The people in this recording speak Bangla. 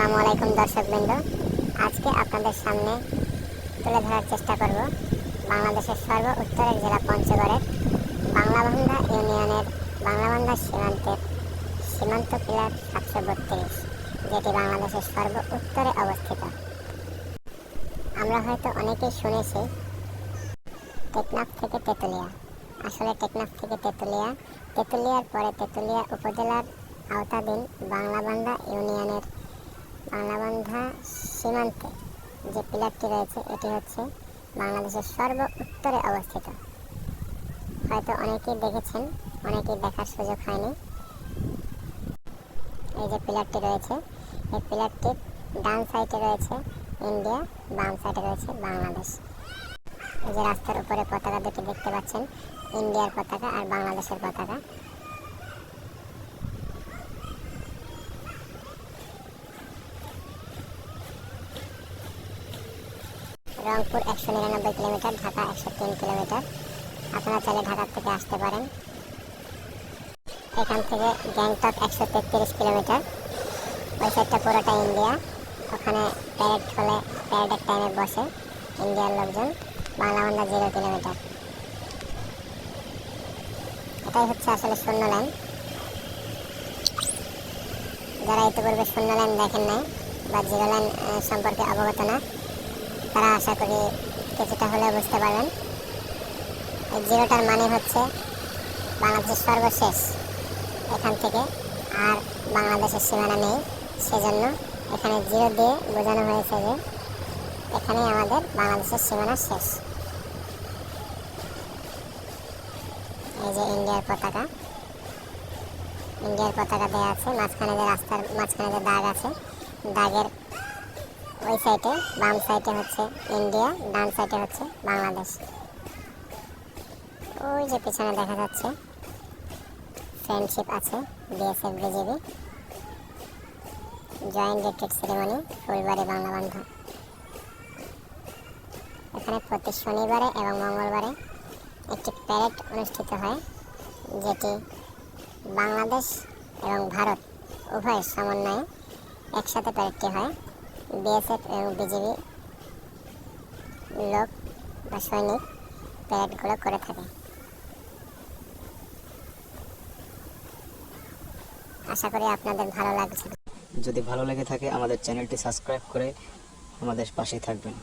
আসসালামু আলাইকুম দর্শকবৃন্দ। আজকে আপনাদের সামনে তুলে ধরার চেষ্টা করব বাংলাদেশের সর্ব উত্তরের জেলা পঞ্চগড়ের বাংলাবান্ধা ইউনিয়নের বাংলাবান্ধা সীমান্ত পিলার 732, যেটি বাংলাদেশের সর্ব উত্তরে অবস্থিত। আমরা হয়তো অনেকেই শুনেছি টেকনাফ থেকে তেঁতুলিয়া। আসলে টেকনাফ থেকে তেঁতুলিয়ার পরে তেঁতুলিয়া উপজেলার আওতাধীন বাংলাবান্ধা ইউনিয়নের বাংলাবান্ধা সীমান্তে যে পিলারটি রয়েছে এটি হচ্ছে বাংলাদেশের সর্ব উত্তরে অবস্থিত। হয়তো অনেকেই দেখেছেন, অনেকেই দেখার সুযোগ হয়নি। এই যে পিলারটি রয়েছে, এই পিলারটির ডান সাইডে রয়েছে ইন্ডিয়া, বাম সাইডে রয়েছে বাংলাদেশ। এই যে রাস্তার উপরে পতাকা দুটি দেখতে পাচ্ছেন, ইন্ডিয়ার পতাকা আর বাংলাদেশের পতাকা। Rangpur 199 kilometre, Dhaka 103 kilometre. আপনারা চাইলে ঢাকা থেকে আসতে পারেন। এখান থেকে গ্যাংটক 133 কিলোমিটার। ওই সাইডটা পুরোটা ইন্ডিয়া। ওখানে প্যারেড হলে প্যারেডের টাইমে বসে ইন্ডিয়ার লোকজন। বাংলাবান্ধা 0 কিলোমিটার। এটাই হচ্ছে আসলে শূন্য লাইন। যারা ইতিপূর্বে শূন্য লাইন দেখেন নাই বা জিরো লাইন সম্পর্কে অবগত না, তারা আশা করি কিছুটা হলেও বুঝতে পারবেন। এই জিরোটার মানে হচ্ছে বাংলাদেশের সর্বশেষ, এখান থেকে আর বাংলাদেশের সীমানা নেই, সেজন্য এখানে জিরো দিয়ে বোঝানো হয়েছে যে এখানেই আমাদের বাংলাদেশের সীমানা শেষ। এই যে ইন্ডিয়ার পতাকা দেওয়া আছে, মাঝখানে যে রাস্তার মাঝখানে যে দাগ আছে, দাগের ওই সাইডে বাম সাইডে হচ্ছে ইন্ডিয়া, ডান সাইডে হচ্ছে বাংলাদেশ। ওই যে পিছনে দেখা যাচ্ছে ফ্রেন্ডশিপ আছে, BSF BGB joint retreat ceremony Phulbari Banglabandha. এখানে প্রতি শনিবারে এবং মঙ্গলবারে একটি প্যারেড অনুষ্ঠিত হয়, যেটি বাংলাদেশ এবং ভারত উভয়ের সমন্বয়ে একসাথে প্যারেডটি হয়। বিএসএফ এবং বিজিবি লোক বা সৈনিক প্যারেডগুলো করে থাকে। আশা করি আপনাদের ভালো লাগছে। যদি ভালো লেগে থাকে আমাদের চ্যানেলটি সাবস্ক্রাইব করে আমাদের পাশেই থাকবেন।